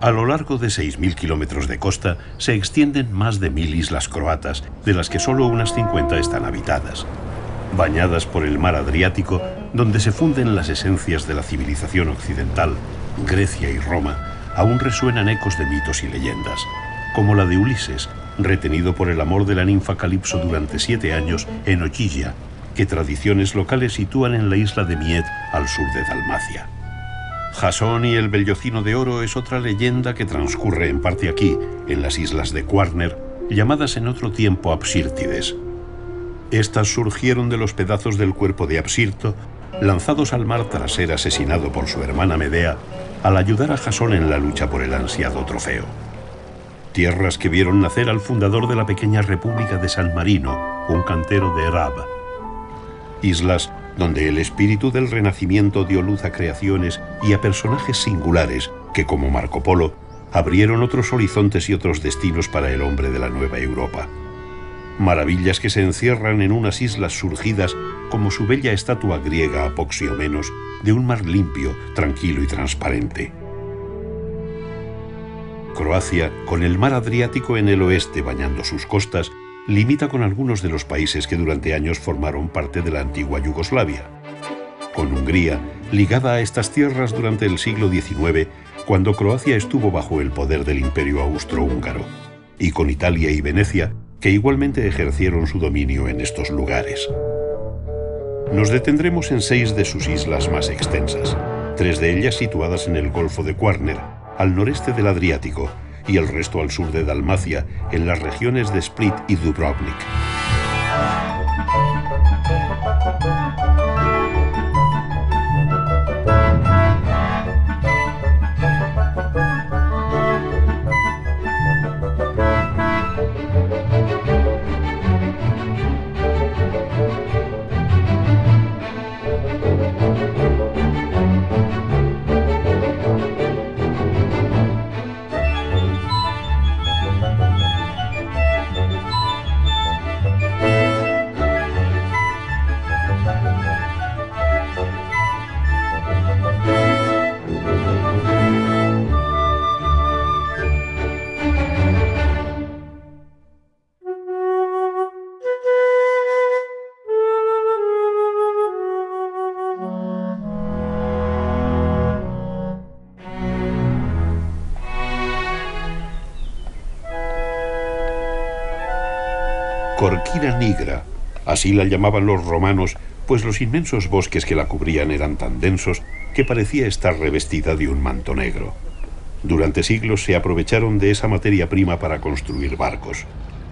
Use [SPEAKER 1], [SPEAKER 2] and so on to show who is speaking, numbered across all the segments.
[SPEAKER 1] A lo largo de 6.000 kilómetros de costa se extienden más de 1.000 islas croatas, de las que solo unas 50 están habitadas. Bañadas por el mar Adriático, donde se funden las esencias de la civilización occidental, Grecia y Roma, aún resuenan ecos de mitos y leyendas, como la de Ulises, retenido por el amor de la ninfa Calipso durante 7 años en Ogygia, que tradiciones locales sitúan en la isla de Miet, al sur de Dalmacia. Jasón y el Bellocino de Oro es otra leyenda que transcurre en parte aquí, en las islas de Quarner, llamadas en otro tiempo Apsírtides. Estas surgieron de los pedazos del cuerpo de Apsirto, lanzados al mar tras ser asesinado por su hermana Medea, al ayudar a Jasón en la lucha por el ansiado trofeo. Tierras que vieron nacer al fundador de la pequeña República de San Marino, un cantero de Erab. Islas donde el espíritu del Renacimiento dio luz a creaciones y a personajes singulares que, como Marco Polo, abrieron otros horizontes y otros destinos para el hombre de la Nueva Europa. Maravillas que se encierran en unas islas surgidas como su bella estatua griega Apoxiomenos, de un mar limpio, tranquilo y transparente. Croacia, con el mar Adriático en el oeste bañando sus costas, limita con algunos de los países que durante años formaron parte de la antigua Yugoslavia. Con Hungría, ligada a estas tierras durante el siglo XIX, cuando Croacia estuvo bajo el poder del Imperio Austrohúngaro, y con Italia y Venecia, que igualmente ejercieron su dominio en estos lugares. Nos detendremos en 6 de sus islas más extensas, 3 de ellas situadas en el Golfo de Quarner, al noreste del Adriático, y el resto al sur de Dalmacia, en las regiones de Split y Dubrovnik. Corquina nigra, así la llamaban los romanos, pues los inmensos bosques que la cubrían eran tan densos que parecía estar revestida de un manto negro. Durante siglos se aprovecharon de esa materia prima para construir barcos.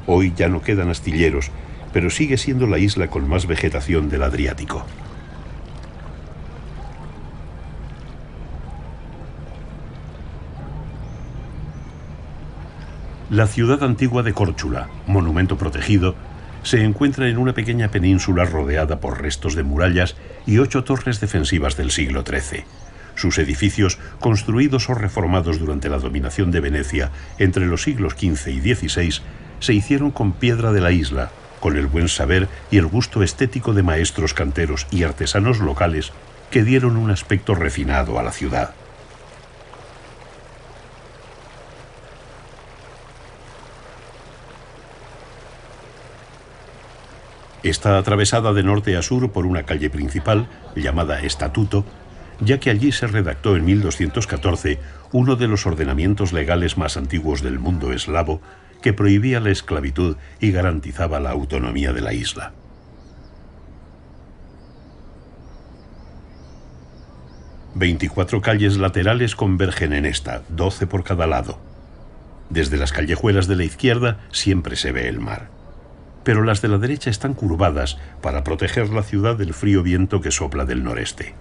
[SPEAKER 1] Hoy ya no quedan astilleros, pero sigue siendo la isla con más vegetación del Adriático. La ciudad antigua de Córčula, monumento protegido, se encuentra en una pequeña península rodeada por restos de murallas y 8 torres defensivas del siglo XIII. Sus edificios, construidos o reformados durante la dominación de Venecia entre los siglos XV y XVI, se hicieron con piedra de la isla, con el buen saber y el gusto estético de maestros canteros y artesanos locales que dieron un aspecto refinado a la ciudad. Está atravesada de norte a sur por una calle principal, llamada Estatuto, ya que allí se redactó en 1214 uno de los ordenamientos legales más antiguos del mundo eslavo, que prohibía la esclavitud y garantizaba la autonomía de la isla. Veinticuatro calles laterales convergen en esta, 12 por cada lado. Desde las callejuelas de la izquierda siempre se ve el mar, pero las de la derecha están curvadas para proteger la ciudad del frío viento que sopla del noreste.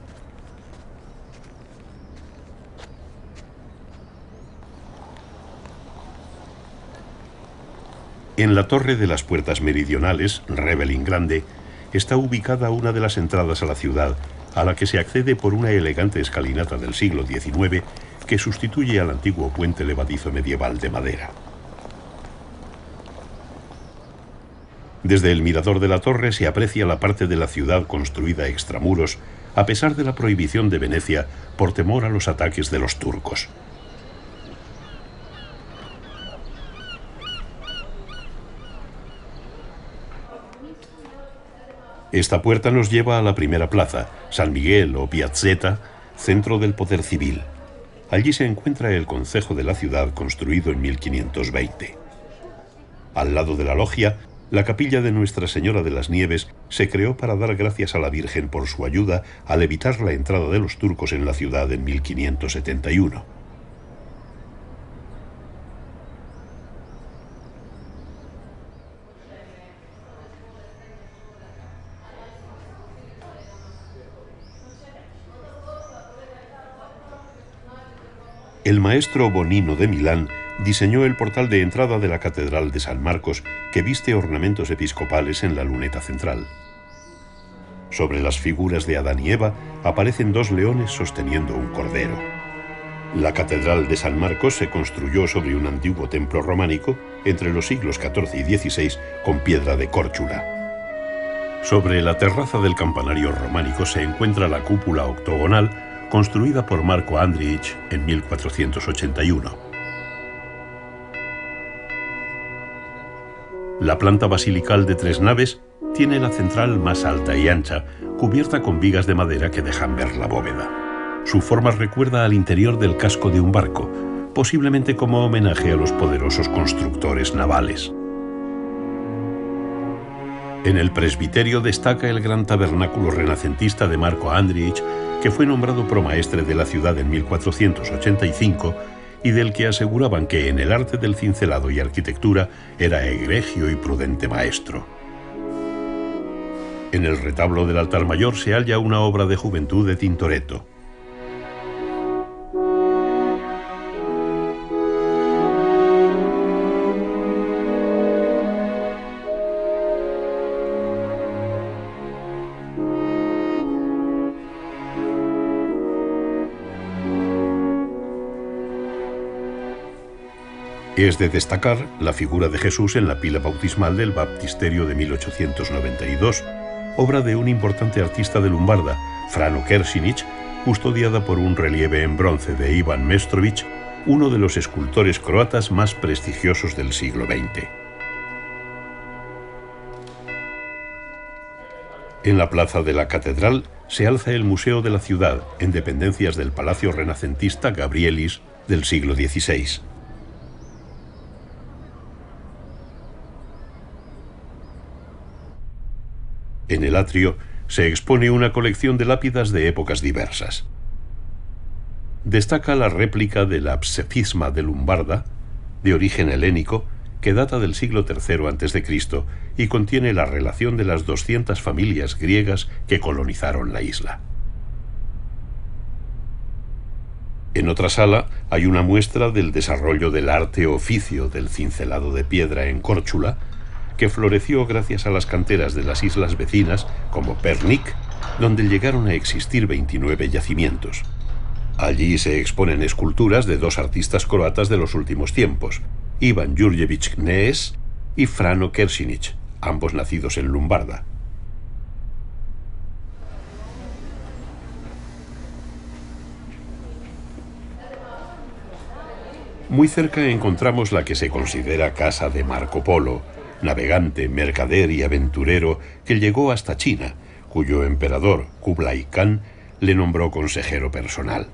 [SPEAKER 1] En la torre de las puertas meridionales, Rebelin Grande, está ubicada una de las entradas a la ciudad, a la que se accede por una elegante escalinata del siglo XIX que sustituye al antiguo puente levadizo medieval de madera. Desde el mirador de la torre se aprecia la parte de la ciudad construida extramuros, a pesar de la prohibición de Venecia por temor a los ataques de los turcos. Esta puerta nos lleva a la primera plaza, San Miguel o Piazzetta, centro del poder civil. Allí se encuentra el concejo de la ciudad, construido en 1520. Al lado de la logia, la capilla de Nuestra Señora de las Nieves se creó para dar gracias a la Virgen por su ayuda al evitar la entrada de los turcos en la ciudad en 1571. El maestro Bonino de Milán diseñó el portal de entrada de la Catedral de San Marcos, que viste ornamentos episcopales en la luneta central. Sobre las figuras de Adán y Eva aparecen dos leones sosteniendo un cordero. La Catedral de San Marcos se construyó sobre un antiguo templo románico entre los siglos XIV y XVI con piedra de Córchula. Sobre la terraza del campanario románico se encuentra la cúpula octogonal construida por Marco Andrić en 1481. La planta basilical de 3 naves tiene la central más alta y ancha, cubierta con vigas de madera que dejan ver la bóveda. Su forma recuerda al interior del casco de un barco, posiblemente como homenaje a los poderosos constructores navales. En el presbiterio destaca el gran tabernáculo renacentista de Marco Andrić, que fue nombrado promaestre de la ciudad en 1485 y del que aseguraban que en el arte del cincelado y arquitectura era egregio y prudente maestro. En el retablo del altar mayor se halla una obra de juventud de Tintoretto. Es de destacar la figura de Jesús en la pila bautismal del baptisterio de 1892, obra de un importante artista de Lumbarda, Frano Kersinic, custodiada por un relieve en bronce de Ivan Mestrović, uno de los escultores croatas más prestigiosos del siglo XX. En la plaza de la catedral se alza el Museo de la Ciudad, en dependencias del Palacio renacentista Gabrielis del siglo XVI. En el atrio se expone una colección de lápidas de épocas diversas. Destaca la réplica de la Psefisma de Lumbarda, de origen helénico, que data del siglo III a.C. y contiene la relación de las 200 familias griegas que colonizaron la isla. En otra sala hay una muestra del desarrollo del arte-oficio del cincelado de piedra en Córchula, que floreció gracias a las canteras de las islas vecinas, como Pernik, donde llegaron a existir 29 yacimientos. Allí se exponen esculturas de dos artistas croatas de los últimos tiempos, Ivan Jurjević Knez y Frano Kersinic, ambos nacidos en Lumbarda. Muy cerca encontramos la que se considera casa de Marco Polo, navegante, mercader y aventurero que llegó hasta China, cuyo emperador, Kublai Khan, le nombró consejero personal.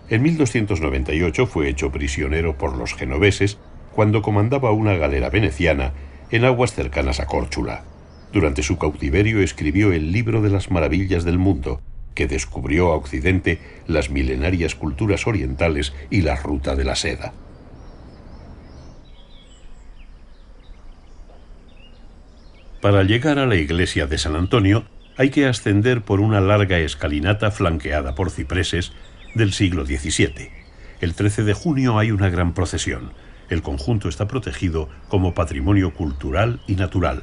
[SPEAKER 1] En 1298 fue hecho prisionero por los genoveses cuando comandaba una galera veneciana en aguas cercanas a Córchula. Durante su cautiverio escribió el Libro de las Maravillas del Mundo, que descubrió a Occidente las milenarias culturas orientales y la ruta de la seda. Para llegar a la iglesia de San Antonio hay que ascender por una larga escalinata flanqueada por cipreses del siglo XVII. El 13 de junio hay una gran procesión. El conjunto está protegido como patrimonio cultural y natural.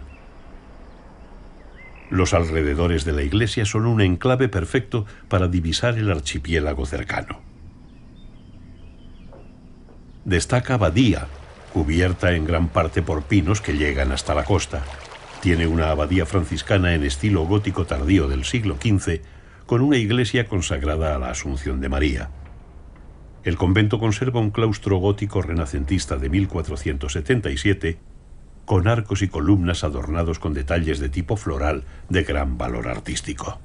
[SPEAKER 1] Los alrededores de la iglesia son un enclave perfecto para divisar el archipiélago cercano. Destaca Badía, cubierta en gran parte por pinos que llegan hasta la costa. Tiene una abadía franciscana en estilo gótico tardío del siglo XV, con una iglesia consagrada a la Asunción de María. El convento conserva un claustro gótico renacentista de 1477, con arcos y columnas adornados con detalles de tipo floral de gran valor artístico.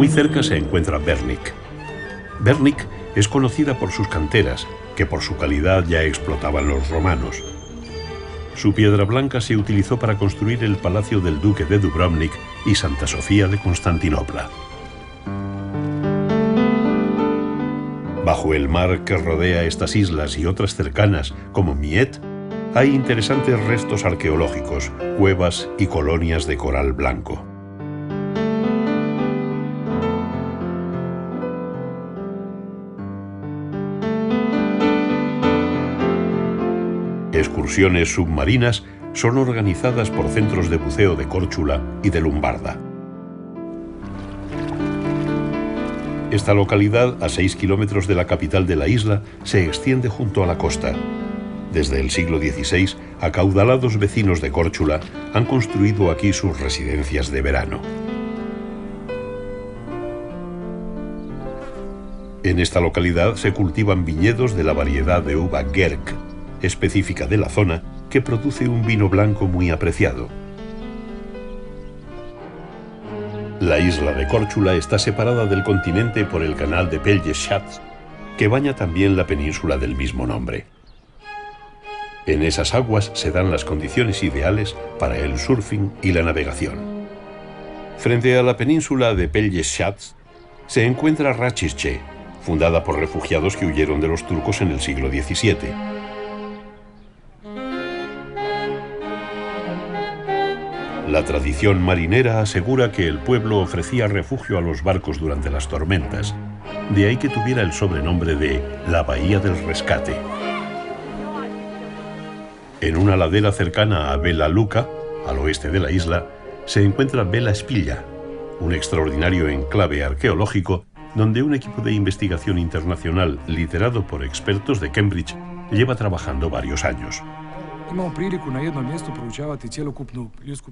[SPEAKER 1] Muy cerca se encuentra Bernik. Bernik es conocida por sus canteras, que por su calidad ya explotaban los romanos. Su piedra blanca se utilizó para construir el palacio del duque de Dubrovnik y Santa Sofía de Constantinopla. Bajo el mar que rodea estas islas y otras cercanas, como Miet, hay interesantes restos arqueológicos, cuevas y colonias de coral blanco. Excursiones submarinas son organizadas por centros de buceo de Córchula y de Lumbarda. Esta localidad, a 6 kilómetros de la capital de la isla, se extiende junto a la costa. Desde el siglo XVI, acaudalados vecinos de Córchula han construido aquí sus residencias de verano. En esta localidad se cultivan viñedos de la variedad de uva Gerk, específica de la zona, que produce un vino blanco muy apreciado. La isla de Córchula está separada del continente por el canal de Pelješac, que baña también la península del mismo nombre. En esas aguas se dan las condiciones ideales para el surfing y la navegación. Frente a la península de Pelješac se encuentra Račišće, fundada por refugiados que huyeron de los turcos en el siglo XVII. La tradición marinera asegura que el pueblo ofrecía refugio a los barcos durante las tormentas, de ahí que tuviera el sobrenombre de la Bahía del Rescate. En una ladera cercana a Vela Luka, al oeste de la isla, se encuentra Vela Spilja, un extraordinario enclave arqueológico donde un equipo de investigación internacional liderado por expertos de Cambridge lleva trabajando varios años.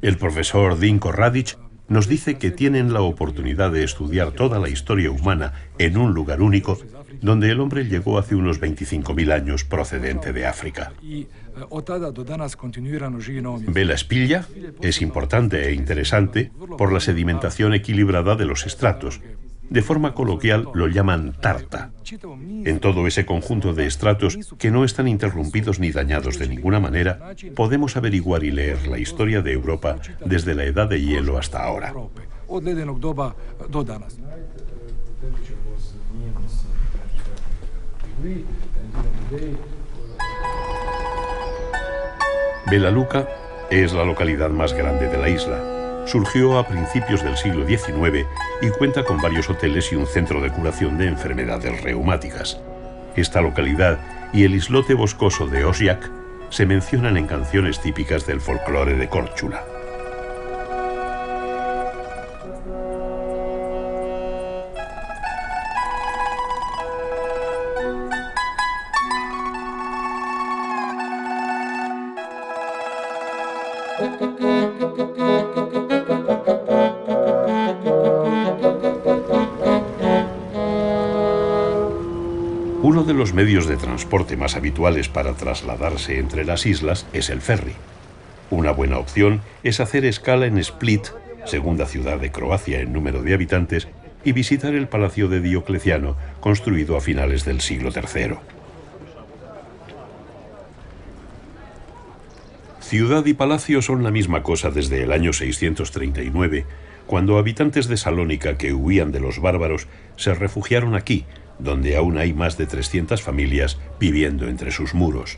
[SPEAKER 1] El profesor Dinko Radić nos dice que tienen la oportunidad de estudiar toda la historia humana en un lugar único, donde el hombre llegó hace unos 25.000 años procedente de África. Vela Spilja es importante e interesante por la sedimentación equilibrada de los estratos. De forma coloquial lo llaman tarta. En todo ese conjunto de estratos que no están interrumpidos ni dañados de ninguna manera, podemos averiguar y leer la historia de Europa desde la Edad de Hielo hasta ahora. Vela Luka es la localidad más grande de la isla. Surgió a principios del siglo XIX y cuenta con varios hoteles y un centro de curación de enfermedades reumáticas. Esta localidad y el islote boscoso de Osijek se mencionan en canciones típicas del folclore de Córchula. Uno de los medios de transporte más habituales para trasladarse entre las islas es el ferry. Una buena opción es hacer escala en Split, segunda ciudad de Croacia en número de habitantes, y visitar el Palacio de Diocleciano, construido a finales del siglo III. Ciudad y palacio son la misma cosa desde el año 639, cuando habitantes de Salónica que huían de los bárbaros se refugiaron aquí, donde aún hay más de 300 familias viviendo entre sus muros.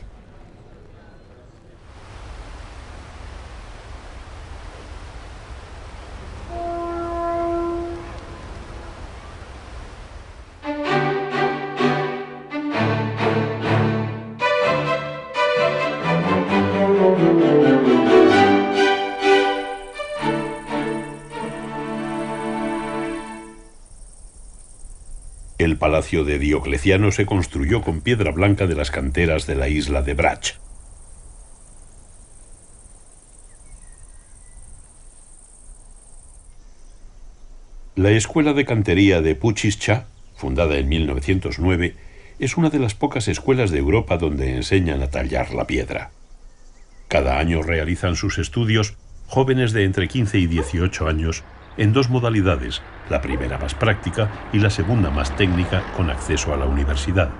[SPEAKER 1] El palacio de Diocleciano se construyó con piedra blanca de las canteras de la isla de Brač. La escuela de cantería de Pučišća, fundada en 1909, es una de las pocas escuelas de Europa donde enseñan a tallar la piedra. Cada año realizan sus estudios jóvenes de entre 15 y 18 años en dos modalidades, la primera más práctica y la segunda más técnica con acceso a la universidad.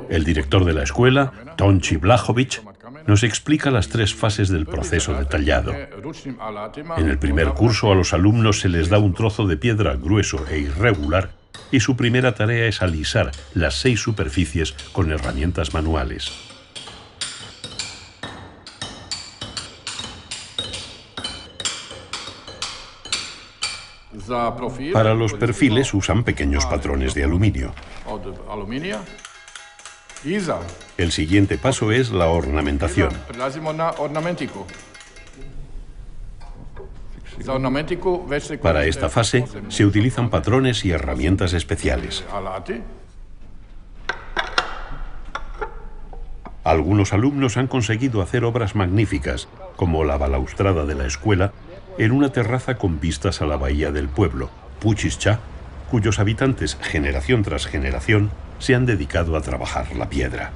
[SPEAKER 1] El director de la escuela, Tonči Vlahović, nos explica las tres fases del proceso de tallado. En el primer curso a los alumnos se les da un trozo de piedra grueso e irregular y su primera tarea es alisar las 6 superficies con herramientas manuales. Para los perfiles usan pequeños patrones de aluminio. El siguiente paso es la ornamentación. Para esta fase se utilizan patrones y herramientas especiales. Algunos alumnos han conseguido hacer obras magníficas, como la balaustrada de la escuela, en una terraza con vistas a la bahía del pueblo, Pučišća, cuyos habitantes, generación tras generación, se han dedicado a trabajar la piedra.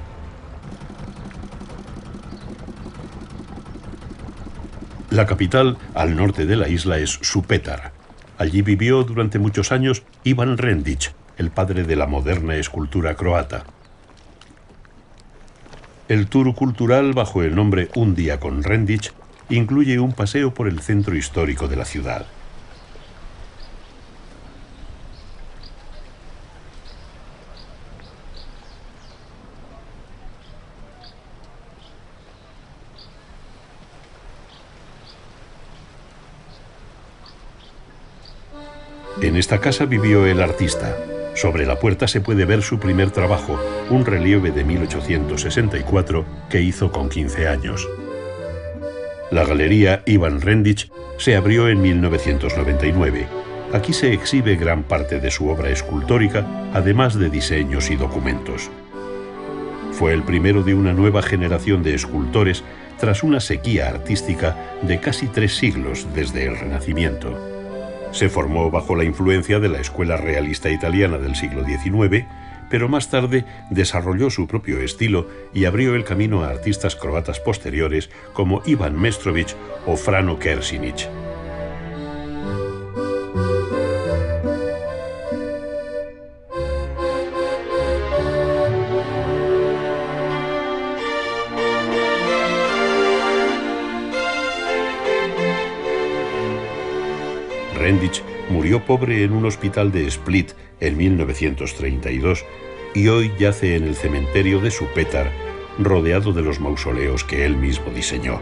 [SPEAKER 1] La capital, al norte de la isla, es Supetar. Allí vivió durante muchos años Ivan Rendić, el padre de la moderna escultura croata. El tour cultural bajo el nombre Un día con Rendić incluye un paseo por el centro histórico de la ciudad. En esta casa vivió el artista. Sobre la puerta se puede ver su primer trabajo, un relieve de 1864 que hizo con 15 años. La galería Ivan Rendić se abrió en 1999. Aquí se exhibe gran parte de su obra escultórica, además de diseños y documentos. Fue el primero de una nueva generación de escultores tras una sequía artística de casi 3 siglos desde el Renacimiento. Se formó bajo la influencia de la escuela realista italiana del siglo XIX, pero más tarde desarrolló su propio estilo y abrió el camino a artistas croatas posteriores como Ivan Mestrović o Frano Kersinić. Rendić murió pobre en un hospital de Split en 1932 y hoy yace en el cementerio de Supetar, rodeado de los mausoleos que él mismo diseñó.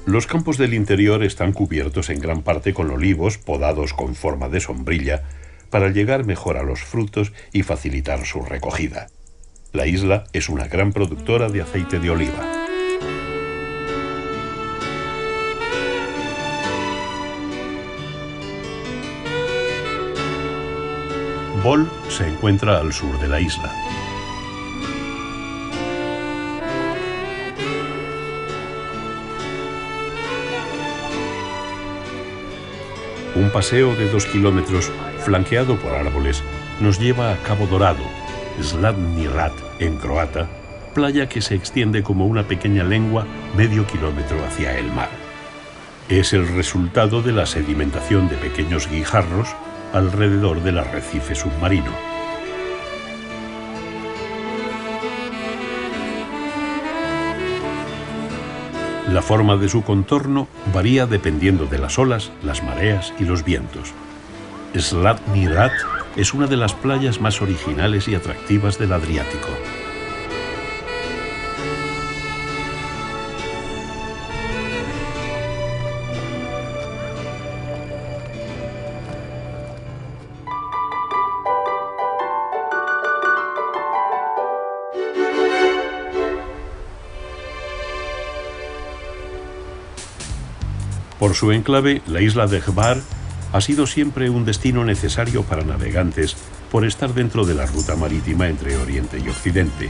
[SPEAKER 1] Los campos del interior están cubiertos en gran parte con olivos podados con forma de sombrilla para llegar mejor a los frutos y facilitar su recogida. La isla es una gran productora de aceite de oliva. Bol se encuentra al sur de la isla. Un paseo de 2 kilómetros, flanqueado por árboles, nos lleva a Cabo Dorado, Zlatni Rat en croata, playa que se extiende como una pequeña lengua medio kilómetro hacia el mar. Es el resultado de la sedimentación de pequeños guijarros alrededor del arrecife submarino. La forma de su contorno varía dependiendo de las olas, las mareas y los vientos. Zlatni Rat es una de las playas más originales y atractivas del Adriático. Por su enclave, la isla de Hvar ha sido siempre un destino necesario para navegantes por estar dentro de la ruta marítima entre Oriente y Occidente.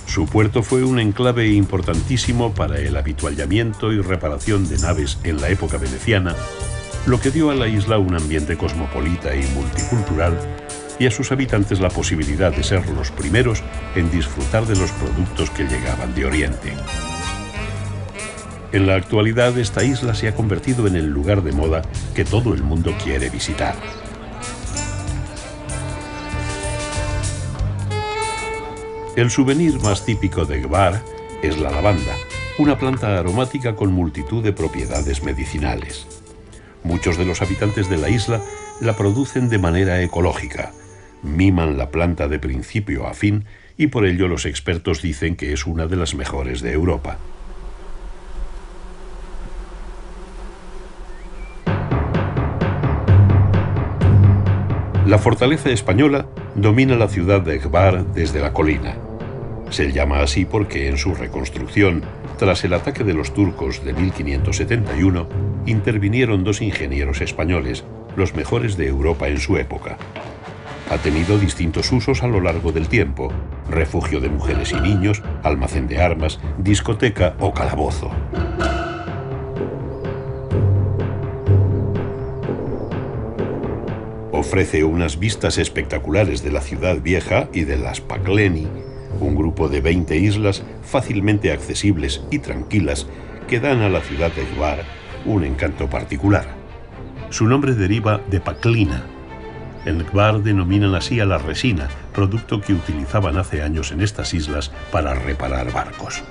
[SPEAKER 1] Su puerto fue un enclave importantísimo para el avituallamiento y reparación de naves en la época veneciana, lo que dio a la isla un ambiente cosmopolita y multicultural y a sus habitantes la posibilidad de ser los primeros en disfrutar de los productos que llegaban de Oriente. En la actualidad, esta isla se ha convertido en el lugar de moda que todo el mundo quiere visitar. El souvenir más típico de Hvar es la lavanda, una planta aromática con multitud de propiedades medicinales. Muchos de los habitantes de la isla la producen de manera ecológica, miman la planta de principio a fin y por ello los expertos dicen que es una de las mejores de Europa. La fortaleza española domina la ciudad de Hvar desde la colina. Se llama así porque en su reconstrucción, tras el ataque de los turcos de 1571, intervinieron dos ingenieros españoles, los mejores de Europa en su época. Ha tenido distintos usos a lo largo del tiempo: refugio de mujeres y niños, almacén de armas, discoteca o calabozo. Ofrece unas vistas espectaculares de la ciudad vieja y de las Pakleni, un grupo de 20 islas fácilmente accesibles y tranquilas que dan a la ciudad de Hvar un encanto particular. Su nombre deriva de Paklina. En Hvar denominan así a la resina, producto que utilizaban hace años en estas islas para reparar barcos.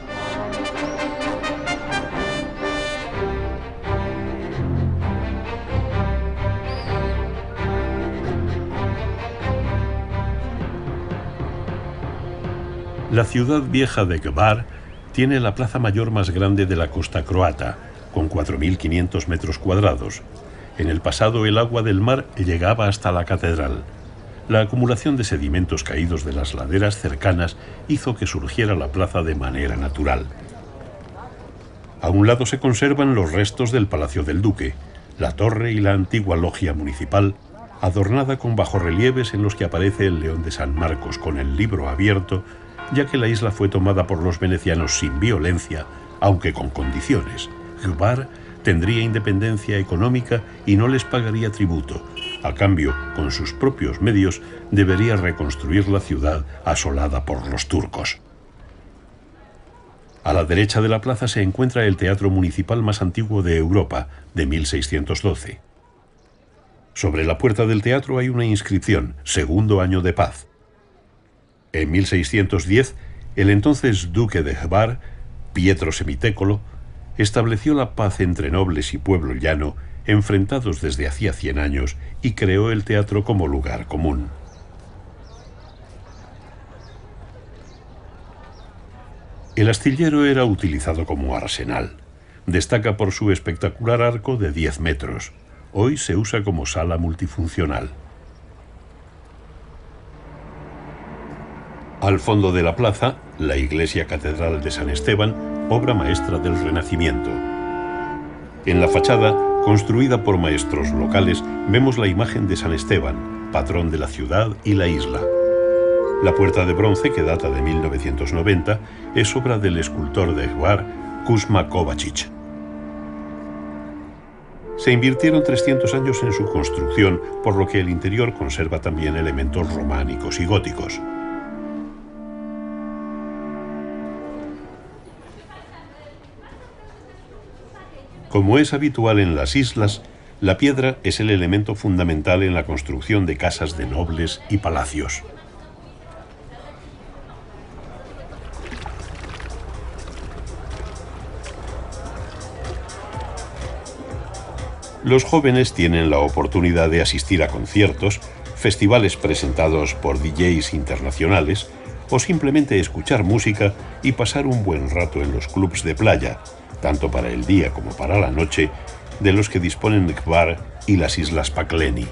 [SPEAKER 1] La ciudad vieja de Hvar tiene la plaza mayor más grande de la costa croata, con 4.500 metros cuadrados. En el pasado el agua del mar llegaba hasta la catedral. La acumulación de sedimentos caídos de las laderas cercanas hizo que surgiera la plaza de manera natural. A un lado se conservan los restos del Palacio del Duque, la torre y la antigua logia municipal, adornada con bajorrelieves en los que aparece el león de San Marcos con el libro abierto, ya que la isla fue tomada por los venecianos sin violencia, aunque con condiciones. Hvar tendría independencia económica y no les pagaría tributo. A cambio, con sus propios medios, debería reconstruir la ciudad asolada por los turcos. A la derecha de la plaza se encuentra el teatro municipal más antiguo de Europa, de 1612. Sobre la puerta del teatro hay una inscripción: Segundo año de paz. En 1610, el entonces duque de Hvar, Pietro Semitécolo, estableció la paz entre nobles y pueblo llano, enfrentados desde hacía 100 años, y creó el teatro como lugar común. El astillero era utilizado como arsenal. Destaca por su espectacular arco de 10 metros. Hoy se usa como sala multifuncional. Al fondo de la plaza, la iglesia catedral de San Esteban, obra maestra del Renacimiento. En la fachada, construida por maestros locales, vemos la imagen de San Esteban, patrón de la ciudad y la isla. La puerta de bronce, que data de 1990, es obra del escultor de Hvar, Kuzma Kovačić. Se invirtieron 300 años en su construcción, por lo que el interior conserva también elementos románicos y góticos. Como es habitual en las islas, la piedra es el elemento fundamental en la construcción de casas de nobles y palacios. Los jóvenes tienen la oportunidad de asistir a conciertos, festivales presentados por DJs internacionales o simplemente escuchar música y pasar un buen rato en los clubs de playa, tanto para el día como para la noche, de los que disponen Hvar y las islas Pakleni.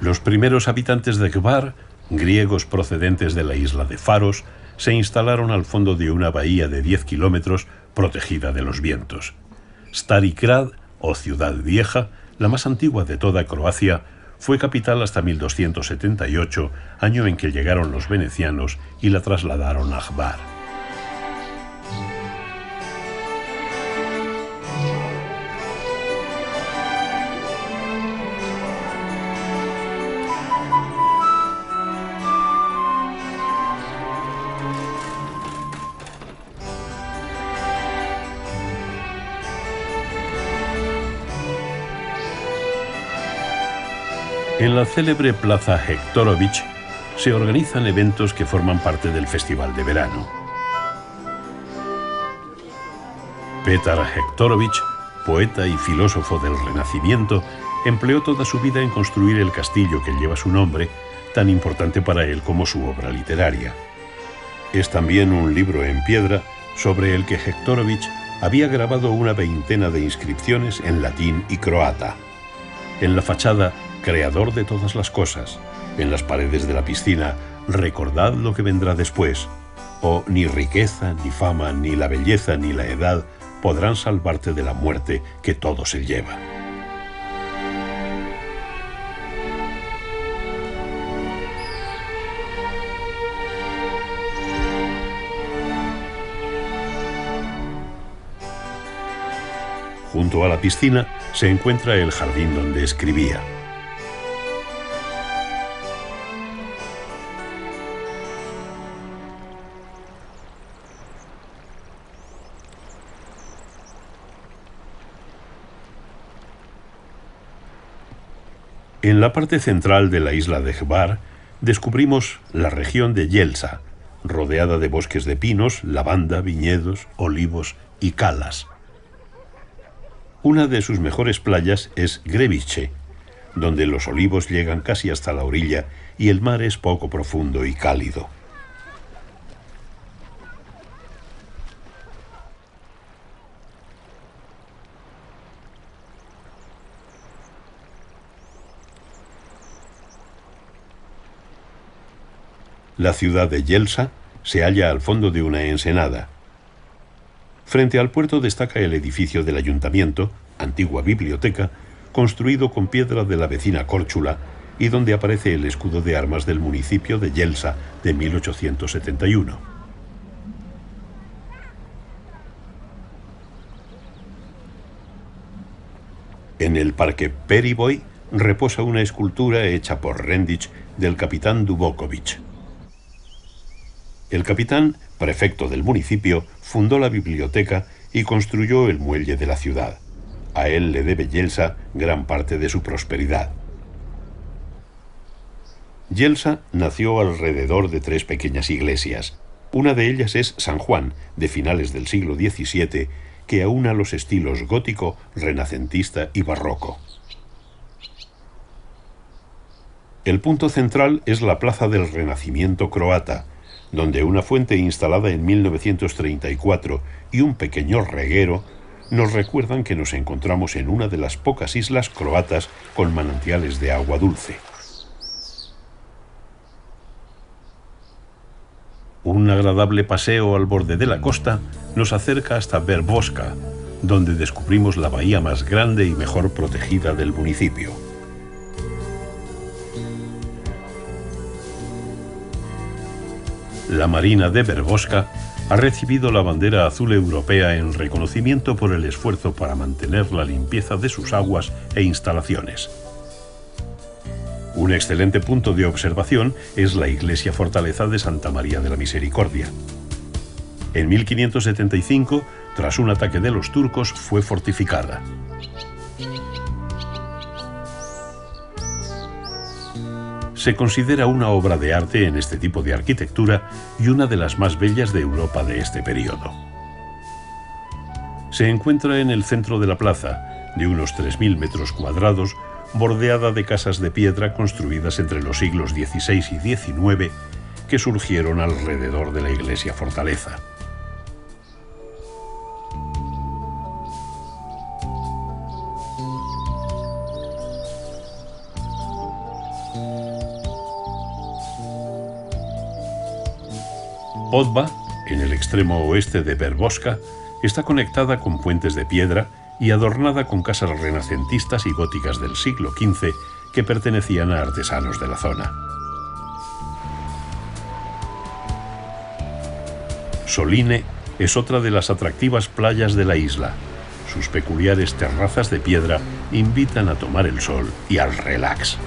[SPEAKER 1] Los primeros habitantes de Hvar, griegos procedentes de la isla de Faros, se instalaron al fondo de una bahía de 10 kilómetros protegida de los vientos. Stari Grad, o Ciudad Vieja, la más antigua de toda Croacia, fue capital hasta 1278, año en que llegaron los venecianos y la trasladaron a Hvar. En la célebre Plaza Hektorovich se organizan eventos que forman parte del festival de verano. Petar Hektorovich, poeta y filósofo del Renacimiento, empleó toda su vida en construir el castillo que lleva su nombre, tan importante para él como su obra literaria. Es también un libro en piedra sobre el que Hektorovich había grabado una veintena de inscripciones en latín y croata. En la fachada, creador de todas las cosas. En las paredes de la piscina, recordad lo que vendrá después. O ni riqueza, ni fama, ni la belleza, ni la edad podrán salvarte de la muerte que todo se lleva. Junto a la piscina se encuentra el jardín donde escribía. En la parte central de la isla de Hvar descubrimos la región de Jelsa, rodeada de bosques de pinos, lavanda, viñedos, olivos y calas. Una de sus mejores playas es Grebice, donde los olivos llegan casi hasta la orilla y el mar es poco profundo y cálido. La ciudad de Jelsa se halla al fondo de una ensenada. Frente al puerto destaca el edificio del ayuntamiento, antigua biblioteca, construido con piedra de la vecina Córchula y donde aparece el escudo de armas del municipio de Jelsa de 1871. En el parque Perivoy reposa una escultura hecha por Rendić del capitán Duboković. El capitán, prefecto del municipio, fundó la biblioteca y construyó el muelle de la ciudad. A él le debe Jelsa gran parte de su prosperidad. Jelsa nació alrededor de 3 pequeñas iglesias. Una de ellas es San Juan, de finales del siglo XVII, que aúna los estilos gótico, renacentista y barroco. El punto central es la Plaza del Renacimiento croata, donde una fuente instalada en 1934 y un pequeño reguero nos recuerdan que nos encontramos en una de las pocas islas croatas con manantiales de agua dulce. Un agradable paseo al borde de la costa nos acerca hasta Verboska, donde descubrimos la bahía más grande y mejor protegida del municipio. La Marina de Berbosca ha recibido la bandera azul europea en reconocimiento por el esfuerzo para mantener la limpieza de sus aguas e instalaciones. Un excelente punto de observación es la iglesia fortaleza de Santa María de la Misericordia. En 1575, tras un ataque de los turcos, fue fortificada. Se considera una obra de arte en este tipo de arquitectura y una de las más bellas de Europa de este periodo. Se encuentra en el centro de la plaza, de unos 3.000 metros cuadrados, bordeada de casas de piedra construidas entre los siglos XVI y XIX que surgieron alrededor de la iglesia fortaleza. Podva, en el extremo oeste de Berbosca, está conectada con puentes de piedra y adornada con casas renacentistas y góticas del siglo XV que pertenecían a artesanos de la zona. Soline es otra de las atractivas playas de la isla. Sus peculiares terrazas de piedra invitan a tomar el sol y al relax.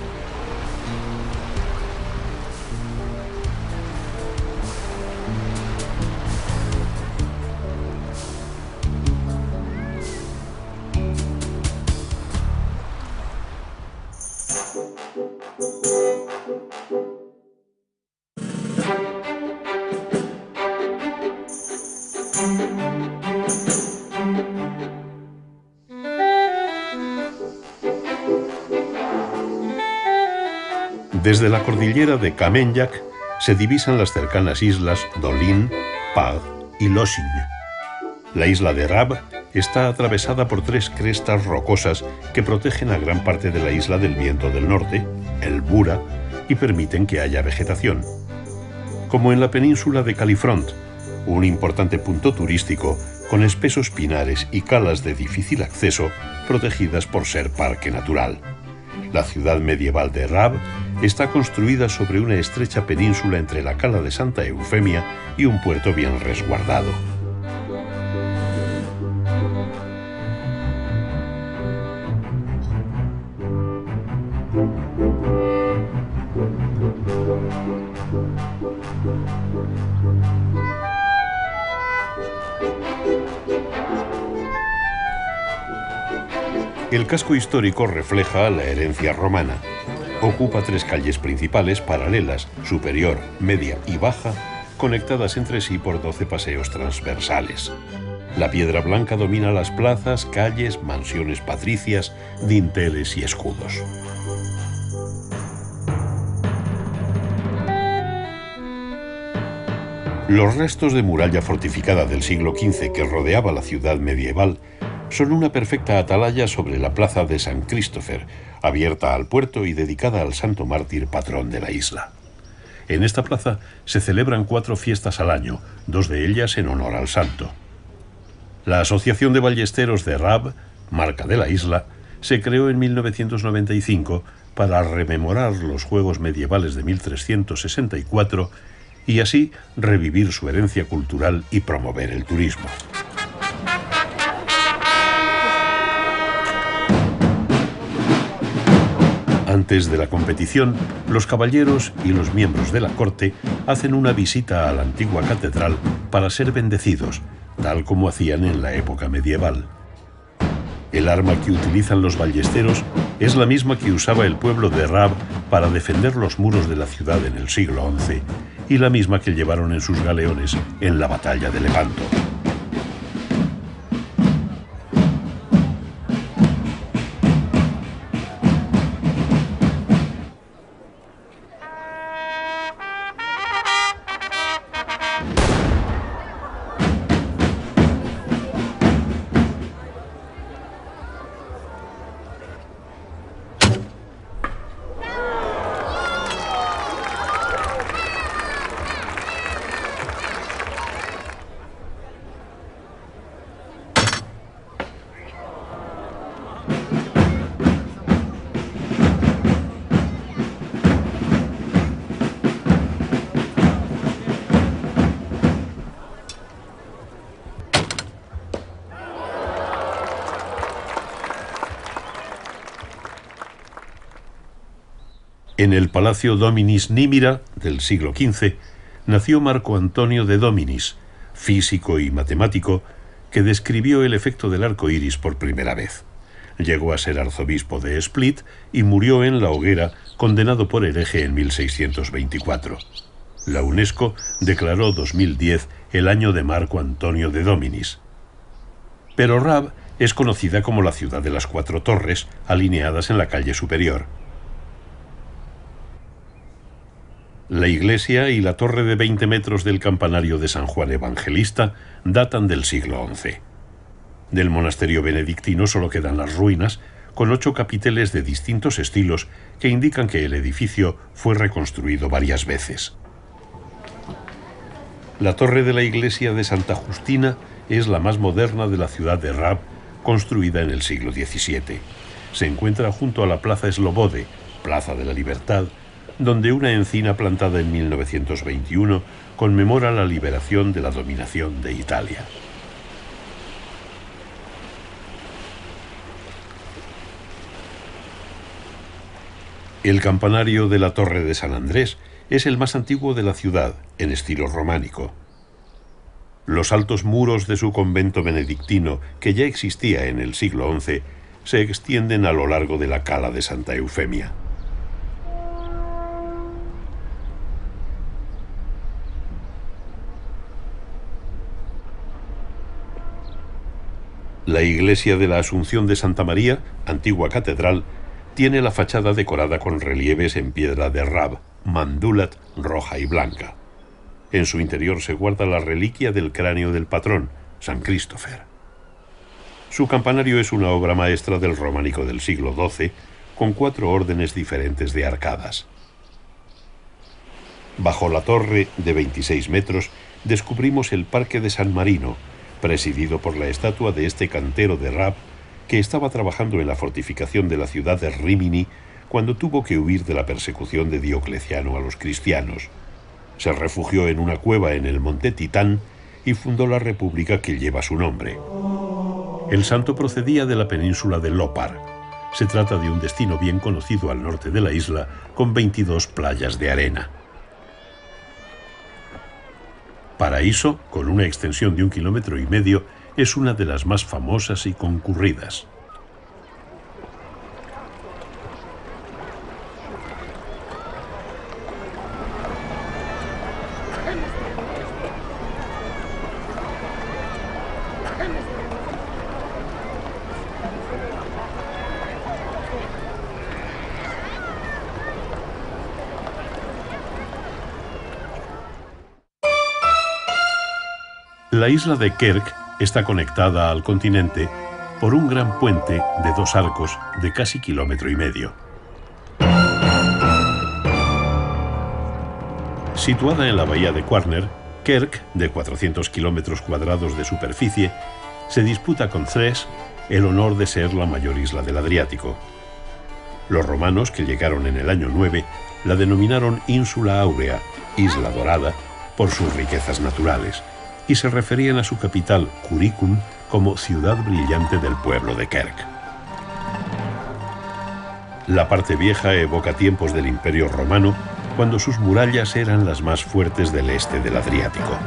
[SPEAKER 1] Desde la cordillera de Kamenjak se divisan las cercanas islas Dolin, Pag y Lošinj. La isla de Rab está atravesada por 3 crestas rocosas que protegen a gran parte de la isla del viento del norte, el Bura, y permiten que haya vegetación. Como en la península de Kalifront, un importante punto turístico con espesos pinares y calas de difícil acceso protegidas por ser parque natural. La ciudad medieval de Rab está construida sobre una estrecha península entre la cala de Santa Eufemia y un puerto bien resguardado. El casco histórico refleja la herencia romana. Ocupa 3 calles principales paralelas, superior, media y baja, conectadas entre sí por 12 paseos transversales. La piedra blanca domina las plazas, calles, mansiones patricias, dinteles y escudos. Los restos de muralla fortificada del siglo XV que rodeaba la ciudad medieval son una perfecta atalaya sobre la plaza de San Christopher, abierta al puerto y dedicada al santo mártir patrón de la isla. En esta plaza se celebran 4 fiestas al año, 2 de ellas en honor al santo. La Asociación de Ballesteros de Rab, marca de la isla, se creó en 1995 para rememorar los Juegos Medievales de 1364 y así revivir su herencia cultural y promover el turismo. Antes de la competición, los caballeros y los miembros de la corte hacen una visita a la antigua catedral para ser bendecidos, tal como hacían en la época medieval. El arma que utilizan los ballesteros es la misma que usaba el pueblo de Rab para defender los muros de la ciudad en el siglo XI y la misma que llevaron en sus galeones en la batalla de Lepanto. En el Palacio Dominis Nímira del siglo XV nació Marco Antonio de Dominis, físico y matemático, que describió el efecto del arco iris por primera vez. Llegó a ser arzobispo de Split y murió en la hoguera, condenado por hereje en 1624. La UNESCO declaró 2010 el año de Marco Antonio de Dominis. Pero Rab es conocida como la ciudad de las 4 torres, alineadas en la calle superior. La iglesia y la torre de 20 metros del campanario de San Juan Evangelista datan del siglo XI. Del monasterio benedictino solo quedan las ruinas, con 8 capiteles de distintos estilos que indican que el edificio fue reconstruido varias veces. La torre de la iglesia de Santa Justina es la más moderna de la ciudad de Rab, construida en el siglo XVII. Se encuentra junto a la Plaza Slobode, Plaza de la Libertad, donde una encina plantada en 1921 conmemora la liberación de la dominación de Italia. El campanario de la Torre de San Andrés es el más antiguo de la ciudad, en estilo románico. Los altos muros de su convento benedictino, que ya existía en el siglo XI, se extienden a lo largo de la cala de Santa Eufemia. La iglesia de la Asunción de Santa María, antigua catedral, tiene la fachada decorada con relieves en piedra de Rab, mandulat, roja y blanca. En su interior se guarda la reliquia del cráneo del patrón, San Christopher. Su campanario es una obra maestra del románico del siglo XII, con 4 órdenes diferentes de arcadas. Bajo la torre, de 26 metros, descubrimos el Parque de San Marino, presidido por la estatua de este cantero de Rab, que estaba trabajando en la fortificación de la ciudad de Rímini cuando tuvo que huir de la persecución de Diocleciano a los cristianos. Se refugió en una cueva en el monte Titán y fundó la república que lleva su nombre. El santo procedía de la península de Lopar. Se trata de un destino bien conocido al norte de la isla, con 22 playas de arena. Paraíso, con una extensión de 1,5 kilómetros, es una de las más famosas y concurridas. La isla de Kerk está conectada al continente por un gran puente de 2 arcos de casi 1,5 kilómetros. Situada en la bahía de Kvarner, Kerk, de 400 kilómetros cuadrados de superficie, se disputa con Thrace el honor de ser la mayor isla del Adriático. Los romanos, que llegaron en el año 9, la denominaron Ínsula Áurea, Isla Dorada, por sus riquezas naturales, y se referían a su capital, Curicum, como ciudad brillante del pueblo de Kerk. La parte vieja evoca tiempos del Imperio Romano, cuando sus murallas eran las más fuertes del este del Adriático.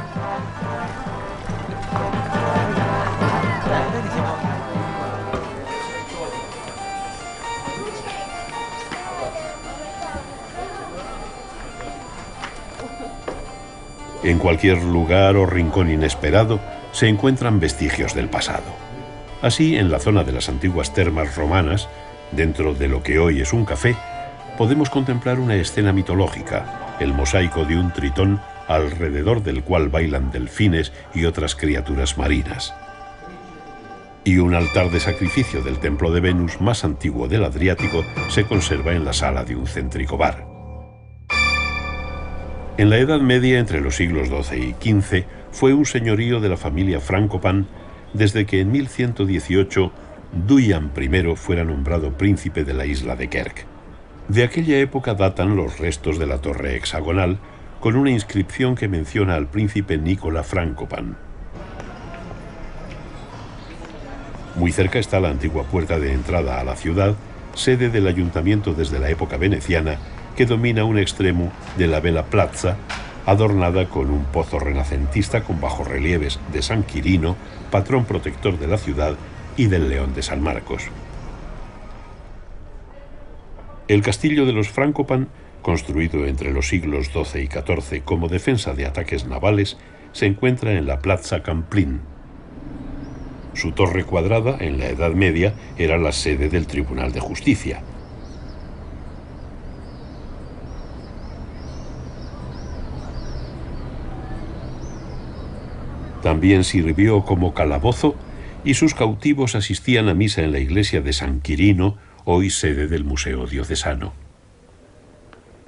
[SPEAKER 1] En cualquier lugar o rincón inesperado se encuentran vestigios del pasado. Así, en la zona de las antiguas termas romanas, dentro de lo que hoy es un café, podemos contemplar una escena mitológica, el mosaico de un tritón alrededor del cual bailan delfines y otras criaturas marinas. Y un altar de sacrificio del templo de Venus más antiguo del Adriático se conserva en la sala de un céntrico bar. En la Edad Media, entre los siglos XII y XV, fue un señorío de la familia Frankopan, desde que en 1118 Duyan I fuera nombrado príncipe de la isla de Kerk. De aquella época datan los restos de la torre hexagonal, con una inscripción que menciona al príncipe Nicola Frankopan. Muy cerca está la antigua puerta de entrada a la ciudad, sede del ayuntamiento desde la época veneciana, que domina un extremo de la Bella Plaza, adornada con un pozo renacentista con bajorrelieves de San Quirino, patrón protector de la ciudad, y del León de San Marcos. El castillo de los Frankopan, construido entre los siglos XII y XIV como defensa de ataques navales, se encuentra en la Plaza Camplín. Su torre cuadrada, en la Edad Media, era la sede del Tribunal de Justicia. También sirvió como calabozo y sus cautivos asistían a misa en la iglesia de San Quirino, hoy sede del Museo Diocesano.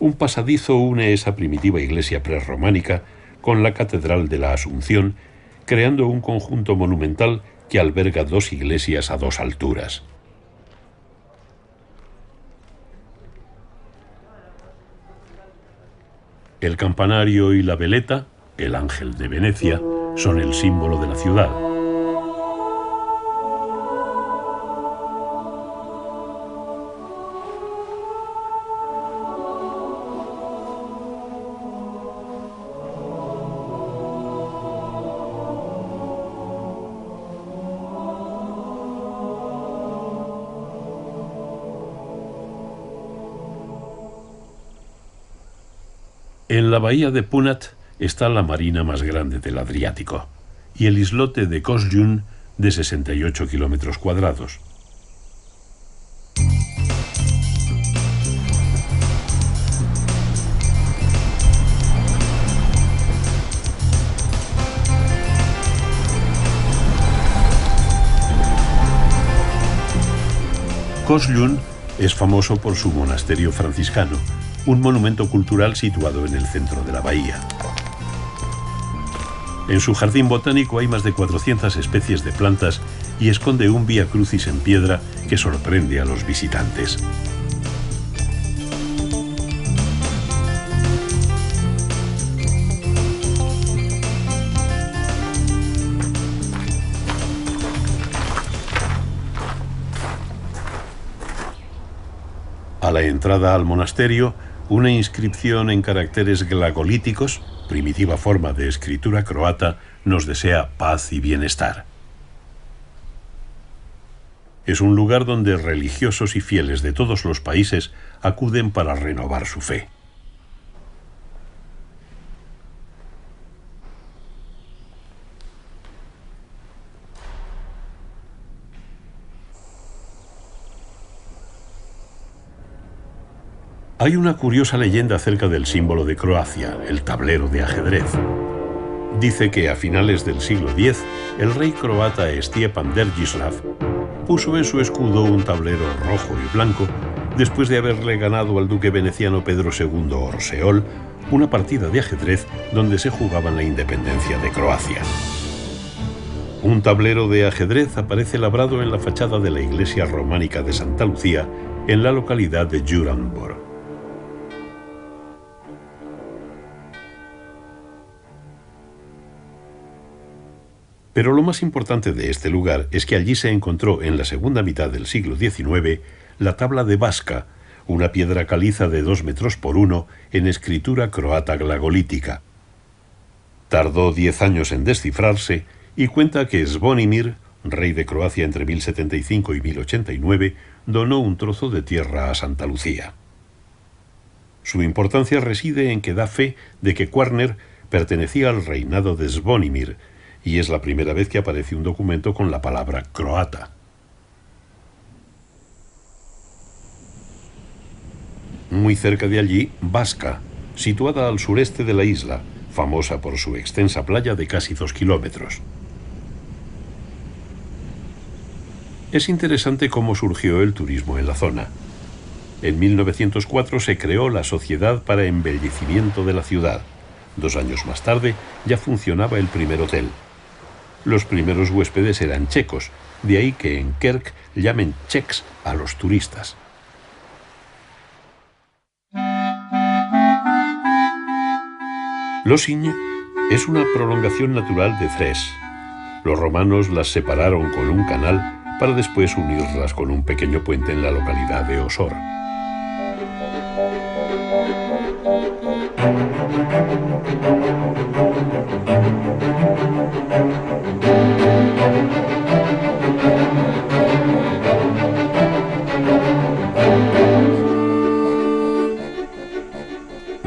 [SPEAKER 1] Un pasadizo une esa primitiva iglesia prerrománica con la Catedral de la Asunción, creando un conjunto monumental que alberga dos iglesias a dos alturas. El campanario y la veleta, el Ángel de Venecia, son el símbolo de la ciudad. En la bahía de Punat está la marina más grande del Adriático y el islote de Kosjun, de 68 kilómetros cuadrados. Kosjun es famoso por su monasterio franciscano, un monumento cultural situado en el centro de la bahía. En su jardín botánico hay más de 400 especies de plantas y esconde un vía crucis en piedra que sorprende a los visitantes. A la entrada al monasterio, una inscripción en caracteres glagolíticos, primitiva forma de escritura croata, nos desea paz y bienestar. Es un lugar donde religiosos y fieles de todos los países acuden para renovar su fe. Hay una curiosa leyenda acerca del símbolo de Croacia, el tablero de ajedrez. Dice que a finales del siglo X, el rey croata Stjepan Dergislav puso en su escudo un tablero rojo y blanco después de haberle ganado al duque veneciano Pedro II Orseol una partida de ajedrez donde se jugaban la independencia de Croacia. Un tablero de ajedrez aparece labrado en la fachada de la iglesia románica de Santa Lucía, en la localidad de Đurđambor. Pero lo más importante de este lugar es que allí se encontró en la segunda mitad del siglo XIX la tabla de Baška, una piedra caliza de 2 metros por 1 en escritura croata glagolítica. Tardó 10 años en descifrarse y cuenta que Zvonimir, rey de Croacia entre 1075 y 1089, donó un trozo de tierra a Santa Lucía. Su importancia reside en que da fe de que Kvarner pertenecía al reinado de Zvonimir, y es la primera vez que aparece un documento con la palabra croata. Muy cerca de allí, Baška, situada al sureste de la isla, famosa por su extensa playa de casi 2 kilómetros. Es interesante cómo surgió el turismo en la zona. En 1904 se creó la Sociedad para Embellecimiento de la Ciudad. 2 años más tarde ya funcionaba el primer hotel. Los primeros huéspedes eran checos, de ahí que en Krk llamen Czechs a los turistas. Losinj es una prolongación natural de Thrace. Los romanos las separaron con un canal para después unirlas con un pequeño puente en la localidad de Osor.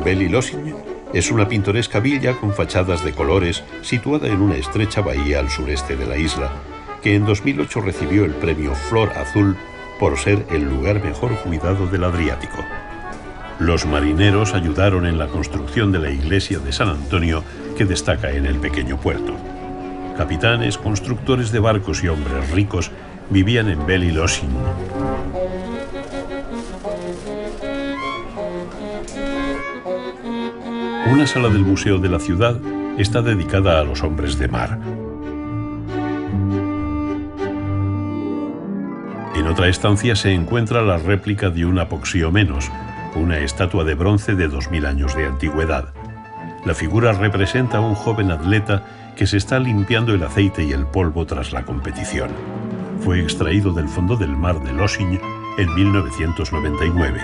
[SPEAKER 1] Belle-Île-Aux es una pintoresca villa con fachadas de colores situada en una estrecha bahía al sureste de la isla, que en 2008 recibió el premio Flor Azul por ser el lugar mejor cuidado del Adriático. Los marineros ayudaron en la construcción de la iglesia de San Antonio, que destaca en el pequeño puerto. Capitanes, constructores de barcos y hombres ricos vivían en Belle-Île-Aux. Una sala del museo de la ciudad está dedicada a los hombres de mar. En otra estancia se encuentra la réplica de un Apoxiomenos, una estatua de bronce de 2000 años de antigüedad. La figura representa a un joven atleta que se está limpiando el aceite y el polvo tras la competición. Fue extraído del fondo del mar de Losigny en 1999.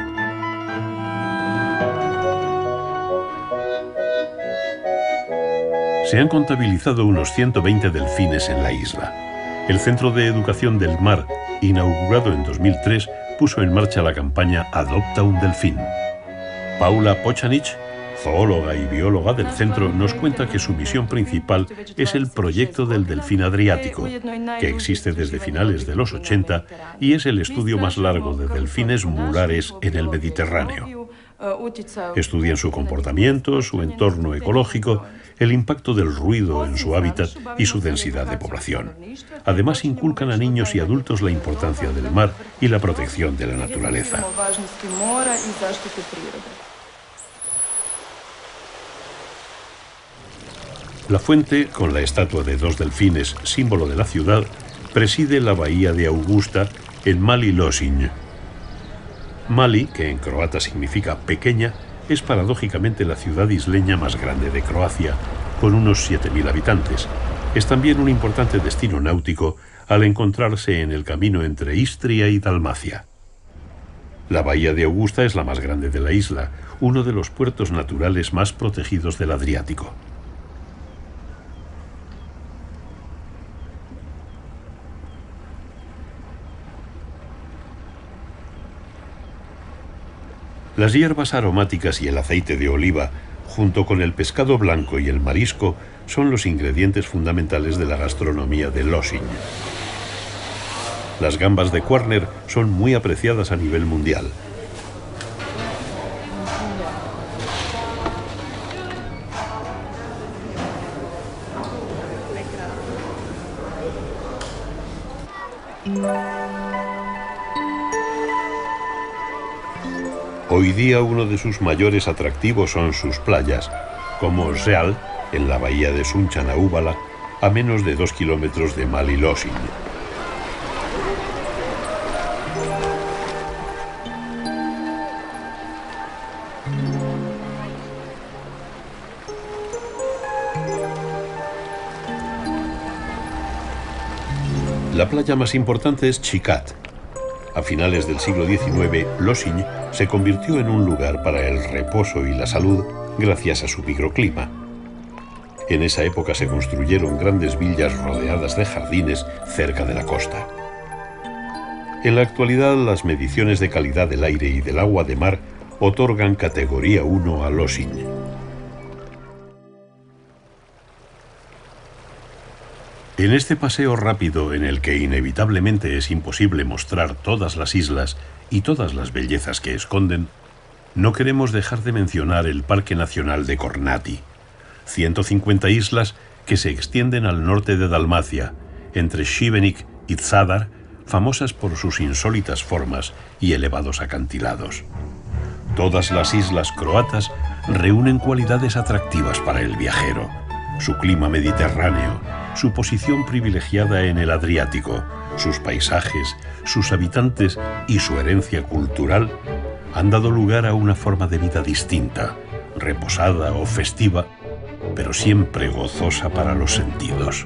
[SPEAKER 1] Se han contabilizado unos 120 delfines en la isla. El Centro de Educación del Mar, inaugurado en 2003, puso en marcha la campaña Adopta un delfín. Paula Pochanich, zoóloga y bióloga del centro, nos cuenta que su misión principal es el proyecto del delfín adriático, que existe desde finales de los 80 y es el estudio más largo de delfines mulares en el Mediterráneo. Estudian su comportamiento, su entorno ecológico, el impacto del ruido en su hábitat y su densidad de población. Además, inculcan a niños y adultos la importancia del mar y la protección de la naturaleza. La fuente, con la estatua de dos delfines, símbolo de la ciudad, preside la bahía de Augusta en Mali Losigny. Mali, que en croata significa pequeña, es paradójicamente la ciudad isleña más grande de Croacia, con unos 7000 habitantes. Es también un importante destino náutico al encontrarse en el camino entre Istria y Dalmacia. La bahía de Augusta es la más grande de la isla, uno de los puertos naturales más protegidos del Adriático. Las hierbas aromáticas y el aceite de oliva, junto con el pescado blanco y el marisco, son los ingredientes fundamentales de la gastronomía de Losigny. Las gambas de Quarner son muy apreciadas a nivel mundial. Hoy día uno de sus mayores atractivos son sus playas, como Zeal, en la bahía de Sunchana-Ubala, a menos de 2 kilómetros de Mali Losigny. La playa más importante es Chicat. A finales del siglo XIX, Losigny se convirtió en un lugar para el reposo y la salud gracias a su microclima. En esa época se construyeron grandes villas rodeadas de jardines cerca de la costa. En la actualidad, las mediciones de calidad del aire y del agua de mar otorgan categoría 1 a Losigny. En este paseo rápido, en el que inevitablemente es imposible mostrar todas las islas y todas las bellezas que esconden, no queremos dejar de mencionar el Parque Nacional de Kornati, 150 islas que se extienden al norte de Dalmacia, entre Šibenik y Zadar, famosas por sus insólitas formas y elevados acantilados. Todas las islas croatas reúnen cualidades atractivas para el viajero: su clima mediterráneo, su posición privilegiada en el Adriático, sus paisajes, sus habitantes y su herencia cultural han dado lugar a una forma de vida distinta, reposada o festiva, pero siempre gozosa para los sentidos.